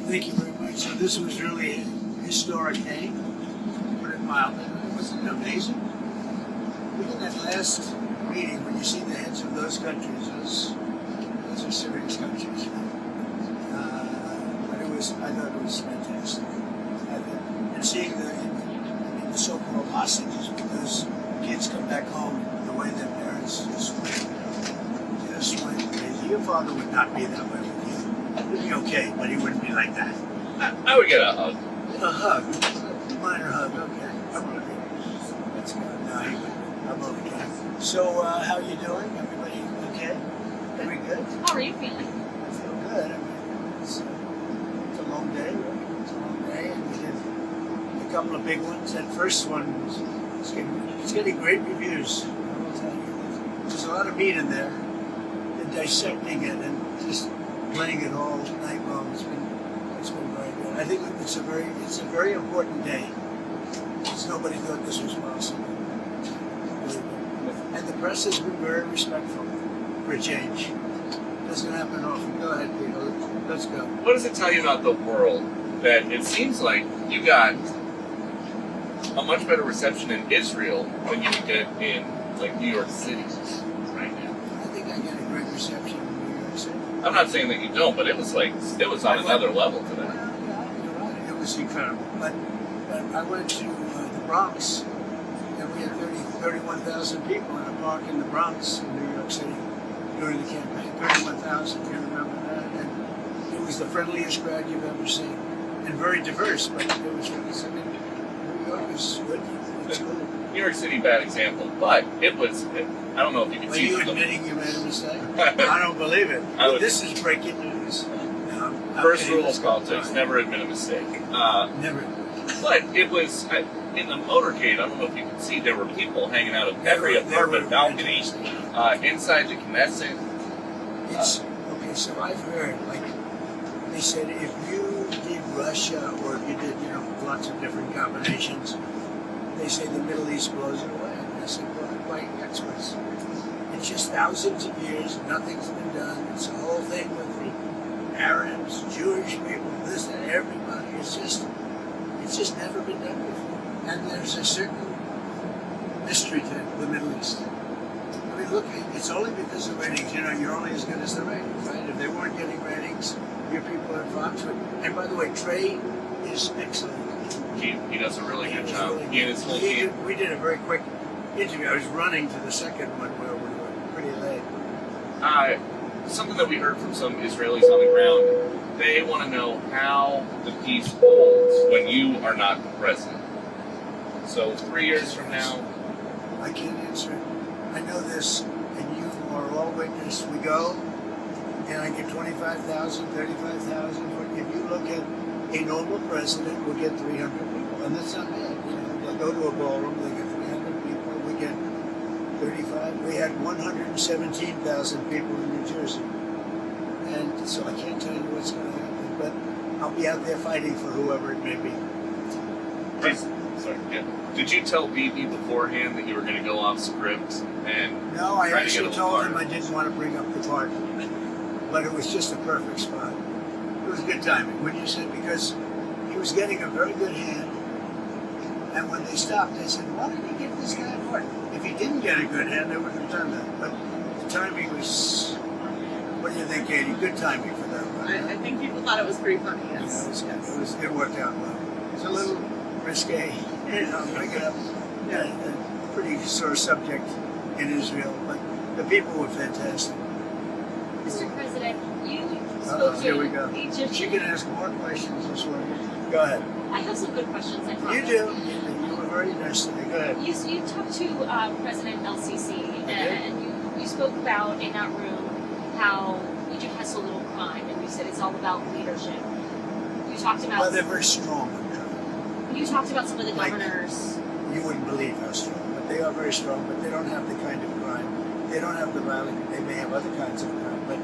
Thank you very much. So this was really a historic day, to put it mildly. Wasn't it amazing? Even that last meeting, when you see the heads of those countries, those are serious countries. But I thought it was fantastic. And seeing the so-called hostages, because kids come back home the way their parents just went crazy. Your father would not be that way with you. He'd be okay, but he wouldn't be like that. I would get a hug. A hug. A minor hug, okay. I'm okay. That's good. No, he wouldn't. I'm okay. So, how you doing? Everybody okay? Very good? How are you feeling? I feel good. I mean, it's a long day, right? It's a long day, and we did a couple of big ones. That first one it's getting great reviews. I will tell you. There's a lot of meat in there. And dissecting it and just playing it all night long. It's been very good. I think it's a very important day. Because nobody thought this was possible. And the press has been very respectful for a change. It doesn't happen often. Go ahead, Peter. Let's go. What does it tell you about the world that it seems like you got a much better reception in Israel than you get in like New York City right now? I think I get a great reception in New York City. I'm not saying that you don't, but it was on another level today. Well, yeah, you're right. It was incredible. But I went to the Bronx, and we had 31,000 people in a park in the Bronx in New York City during the campaign. 31,000, you remember that? And it was the friendliest crowd you've ever seen. And very diverse, but it was really something. New York is good. It's good. New York City, bad example, but it was. I don't know if you can Are see. you admitting you made a mistake? I don't believe it. This is breaking news. No, First rule of politics: never admit a mistake. Never. But it was in the motorcade. I don't know if you can see. There were people hanging out of every apartment balcony inside the Knesset. It's okay. So I've heard, like they said, if you did Russia or if you did, lots of different combinations, they say the Middle East blows it away. And I said, well, by experts. It's just thousands of years, nothing's been done. It's a whole thing with the Arabs, Jewish people, this and everybody. It's just never been done before. And there's a certain mystery to the Middle East. I mean, look, it's only because of ratings. You're only as good as the ratings, right? If they weren't getting ratings, your people at Fox would. And by the way, Trey is excellent. He does a really good job. Really He and his whole team. We did a very quick interview. I was running to the second one where we were pretty late. Something that we heard from some Israelis on the ground, they want to know how the peace holds when you are not the president. So 3 years from now, I can't answer it. I know this, and you are all witness. We go, and I get 25,000, 35,000. If you look at a normal president, we'll get 300 people, and that's not bad. They'll go to a ballroom, they get 300 people, we get 35. We had 117,000 people in New Jersey, and so I can't tell you what's going to happen, but I'll be out there fighting for whoever it may be. Did you tell Bibi beforehand that you were going to go off script and? No, I try to actually get a told part? him I didn't want to bring up the part, but it was just a perfect spot. It was good timing when you said, because he was getting a very good hand, and when they stopped, they said, "Why did he give this guy a part?" If he didn't get a good hand, they wouldn't have done that. But the timing was. What do you think, Katie? Good timing for that, right? I think people thought it was pretty funny, yes. It worked out well. It's a little risque, bring it up. Yeah, a pretty sore subject in Israel, but the people were fantastic. Mr. President, you spoke Here we to go. Egyptian. She can ask more questions this morning. Go ahead. I have some good questions, I promise. You do. You were very nice today. Go ahead. You talked to President El-Sisi, and you spoke about in that room how Egypt has so little crime, and you said it's all about leadership. You talked about. Well, they're very strong. You talked about some of the governors. You wouldn't believe how strong, but they are very strong. But they don't have the kind of crime. They don't have the violent. They may have other kinds of crime, but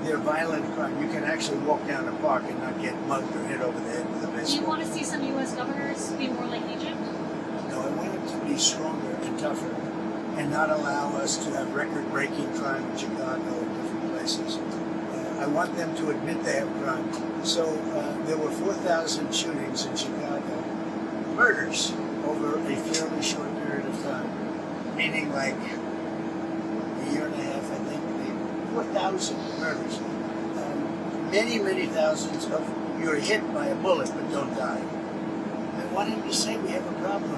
they're violent crime. You can actually walk down a park and not get mugged or hit over the head with a baseball. Do you want to see some U.S. governors be more like Egypt? No, I want them to be stronger and tougher, and not allow us to have record-breaking crime in Chicago and different places. I want them to admit they have crime. So there were 4,000 shootings in Chicago, murders over a fairly short period of time, meaning like a year and a half, I think. 4,000 murders. Many thousands of you're hit by a bullet but don't die. I want him to say we have a problem.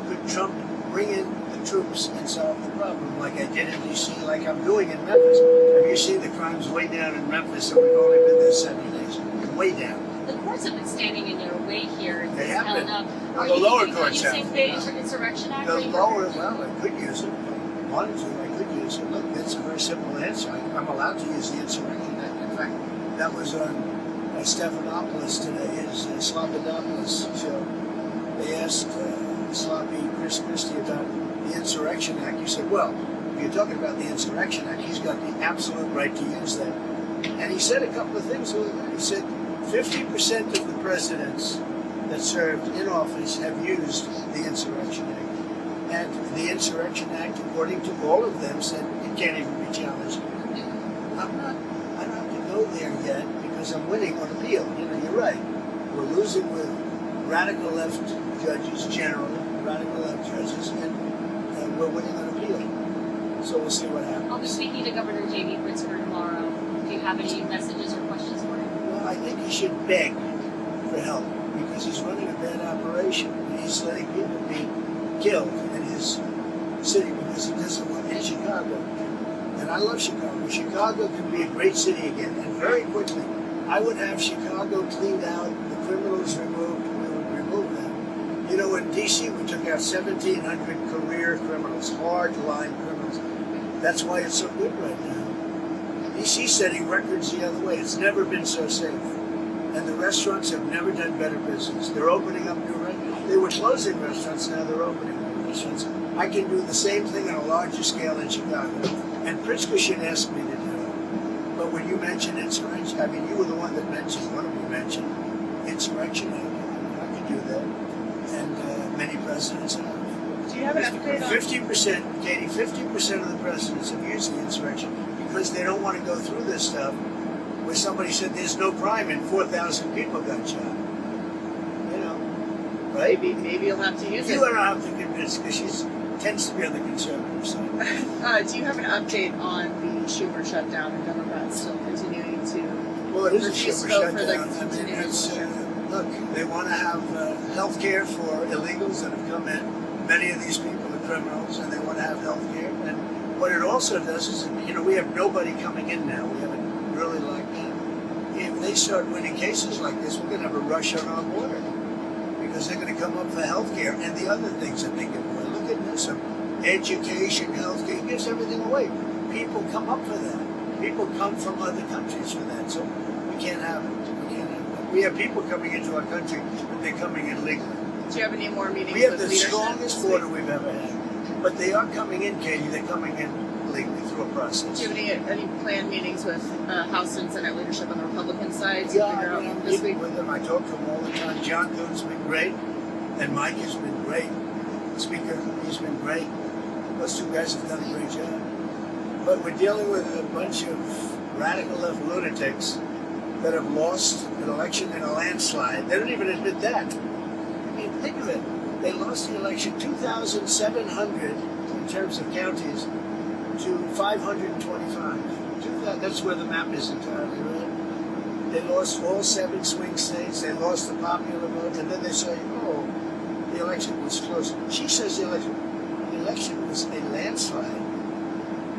Could Trump bring in the troops and solve the problem like I did in D.C., like I'm doing in Memphis? Have you seen the crimes way down in Memphis, and we've only been there 7 days? Way down. The courts have been standing in your way here. They have held been. up. Well, Are the you lower using courts have. the Insurrection Act? The or you- lower, well, I could use it. If I wanted to, I could use it. Look, that's a very simple answer. I'm allowed to use the Insurrection Act. In fact, that was on Stephanopoulos today, his Slobodanopoulos show. They asked sloppy Chris Christie about the Insurrection Act. He said, well, if you're talking about the Insurrection Act, he's got the absolute right to use that. And he said a couple of things really good. He said 50% of the presidents that served in office have used the Insurrection Act. And the Insurrection Act, according to all of them, said it can't even be challenged. I don't have to go there yet because I'm winning on appeal. You know, you're right. We're losing with radical left judges, generally, radical left judges, and we're winning on appeal. So we'll see what happens. I'll be speaking to Governor J.B. Pritzker tomorrow. Do you have any messages or questions for him? Well, I think he should beg for help because he's running a bad operation. He's letting people be killed in his city because he doesn't want in Chicago. And I love Chicago. Chicago can be a great city again, and very quickly. I would have Chicago cleaned out, the criminals removed, we would remove them. You know, in D.C. we took out 1,700 career criminals, hard-line criminals. That's why it's so good right now. D.C.'s setting records the other way. It's never been so safe. And the restaurants have never done better business. They're opening up new restaurants. They were closing restaurants, now they're opening new restaurants. I can do the same thing on a larger scale in Chicago. And Pritzker should ask me to do it. But when you mentioned insurrection, I mean, you were the one that mentioned, one of you mentioned Insurrection Act. I can do that. And many presidents have. Do you have an update on 50%, Katie, 50% of the presidents have used the insurrection because they don't want to go through this stuff where somebody said there's no crime and 4,000 people got shot. You know, right? maybe you'll have to use You it. don't have to convince because she tends to be on the conservative side. Do you have an update on the Schumer shutdown and Democrats still continuing to Well, it is a refuse super to vote for the shutdown. I mean, continuing it's, measure? look, they want to have health care for illegals that have come in. Many of these people are criminals, and they want to have health care. And what it also does is, you know, we have nobody coming in now. We haven't really locked in. If they start winning cases like this, we're going to have a rush on our border because they're going to come up for health care and the other things that they give away. Look at Newsom. Education, health care, he gives everything away. People come up for that. People come from other countries for that. So we can't have it. We can't have it. We have people coming into our country, but they're coming in legally. Do you have any more meetings We have with the leadership? strongest border we've ever had. But they are coming in, Katie. They're coming in legally through a process. Do you have any planned meetings with House and Senate leadership on the Republican side to Yeah, figure I mean, out I'm this meeting week? with them. I talk to them all the time. John Thun's been great, and Mike has been great. Speaker, he's been great. Those two guys have done a great job. But we're dealing with a bunch of radical left lunatics that have lost an election in a landslide. They don't even admit that. I mean, think of it. They lost the election 2,700 in terms of counties to 525. That's where the map is entirely, right? They lost all 7 swing states. They lost the popular vote. And then they say, oh, the election was close. She says the election was a landslide.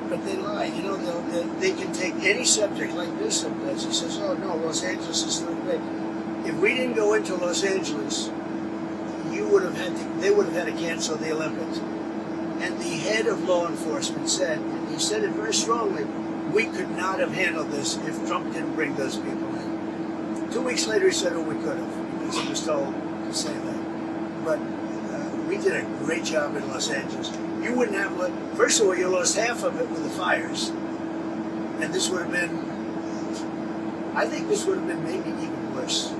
But they lie. You know, they can take any subject like this sometimes. He says, oh, no, Los Angeles is still great. If we didn't go into Los Angeles, they would have had to cancel the Olympics. And the head of law enforcement said, and he said it very strongly, we could not have handled this if Trump didn't bring those people in. 2 weeks later, he said, oh, we could have, because he was told to say that. But we did a great job in Los Angeles. You wouldn't have, first of all, you lost half of it with the fires. And this would have been, I think this would have been maybe even worse.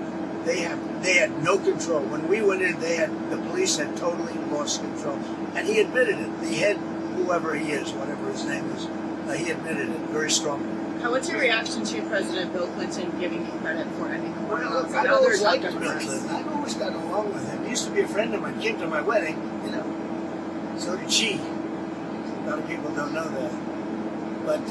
They had no control. When we went in, the police had totally lost control. And he admitted it. The head, whoever he is, whatever his name is, he admitted it very strongly. What's your reaction to President Bill Clinton giving you credit for ending the war? Well, I I've know always there's liked no Bill difference. Clinton. I've always gotten along with him. He used to be a friend of mine. Came to my wedding, you know. So did she. A lot of people don't know that. But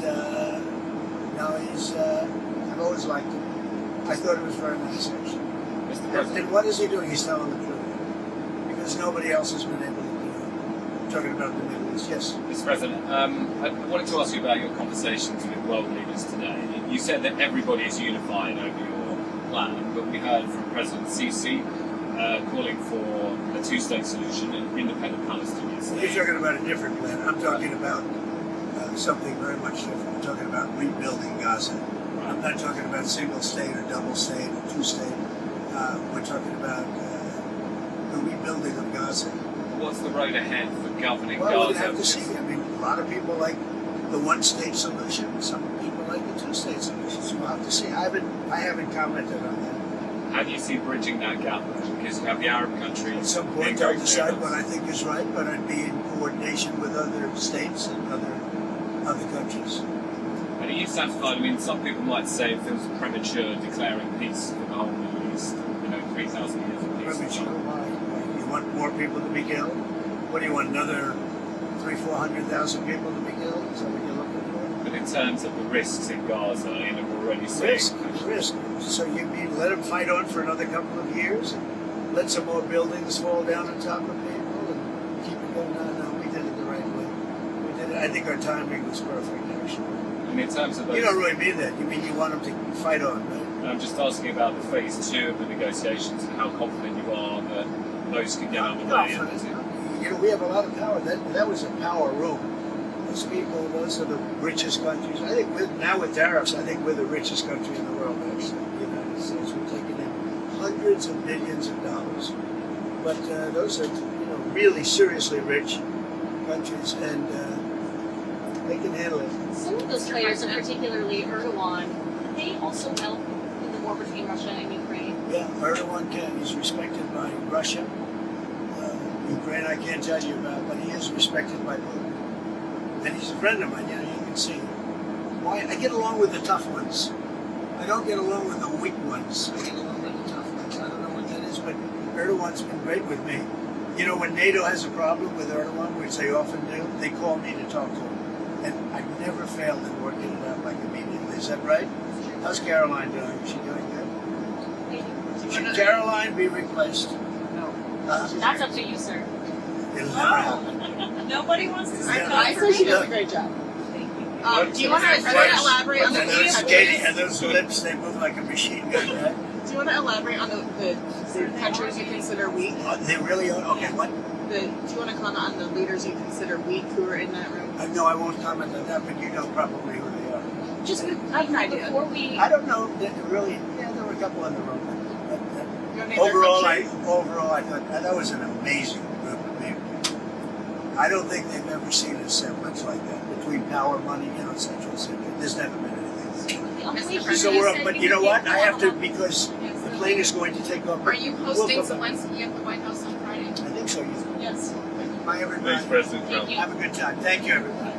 no, he's. I've always liked him. I thought it was very nice, actually. Mr. President. And what is he doing? He's telling the truth. Because nobody else has been able to do it. Talking about the Middle East, yes. Mr. President, I wanted to ask you about your conversations with world leaders today. You said that everybody is unified over your plan, but we heard from President Sisi calling for a two-state solution, an independent Palestinian You're state. talking about a different plan. I'm talking about something very much different. I'm talking about rebuilding Gaza. I'm not talking about single state or double state or two state. We're talking about the rebuilding of Gaza. What's the road ahead for governing Well, we'd Gaza? have to see. I mean, a lot of people like the one-state solution. Some people like the two-state solution. So we'll have to see. I haven't commented on that. How do you see bridging that gap? Because you have the Arab countries. At some being point, very I'll decide clear. what I think is right, but I'd be in coordination with other states and other countries. And are you satisfied? I mean, some people might say it feels premature declaring peace for the whole Middle East. 3,000 years of peace. Premature. Why? You want more people to be killed? What do you want? Another 300,000-400,000 people to be killed? Is that what you're looking for? But in terms of the risks in Gaza, we're already seeing. Risk. So you mean let them fight on for another couple of years and let some more buildings fall down on top of people and keep it going? No, we did it the right way. We did it. I think our timing was perfect, actually. And in terms of those, You don't really mean that. You mean you want them to fight on, right? and I'm just asking about the phase 2 of the negotiations and how confident you are that those can get underway. We have a lot of power. That was a power room. Those people, those are the richest countries. I think now with tariffs, I think we're the richest country in the world, actually. The United States. We're taking in hundreds of billions of dollars. But those are, really seriously rich countries, and they can handle it. Some of those players, and particularly Erdogan, they also help in the war between Russia and Ukraine. Yeah, Erdogan can. He's respected by Russia. Ukraine, I can't tell you about, but he is respected by Putin. And he's a friend of mine, you can see. Why? I get along with the tough ones. I don't get along with the weak ones. I get along with the tough ones. I don't know what that is, but Erdogan's been great with me. When NATO has a problem with Erdogan, which they often do, they call me to talk to him. And I've never failed in working it out like immediately. Is that right? How's Caroline doing? Is she doing good? Should Caroline be replaced? No. That's up to you, sir. It'll never happen. Nobody wants to say Yeah. that. I say she does a great job. Do you want to elaborate on the And those countries? skating and those lips, they move like a machine gun, right? Do you want to elaborate on the countries you consider weak? They really are. Okay, what? Do you want to comment on the leaders you consider weak who are in that room? No, I won't comment on that, but you know probably who they are. Just I have an idea. before we, I don't know. There were a couple in the room. You want to name their Overall, country? I thought that was an amazing group of people. I don't think they've ever seen a semblance like that between power, money, Central City. There's never been anything. on Mr. President, So you we're up, said but you you know would what? get I have to more because the plane is going to take off. Are you We'll hosting come back. Zelensky at the White House on Friday? I think so. Yes. Bye, everybody. Thanks, President Trump. Thank you. Have a good time. Thank you, everybody.